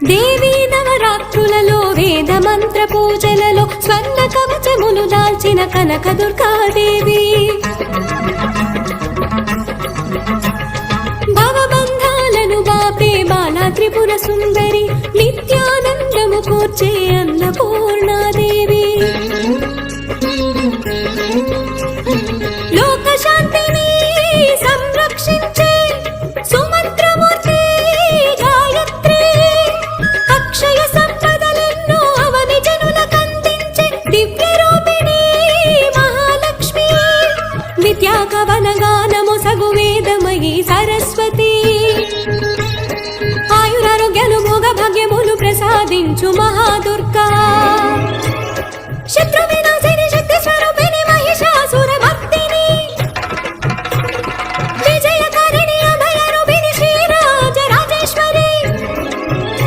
దేవీ నవరాత్రులలో వేద మంత్ర పూజలలో స్వర్ణ కవచములు దాల్చిన కనక దుర్గాదేవి భవబంధాలను బాపే బాలా త్రిపుర సుందరి నిత్యానందము కూర్చే అన్నపూర్ణ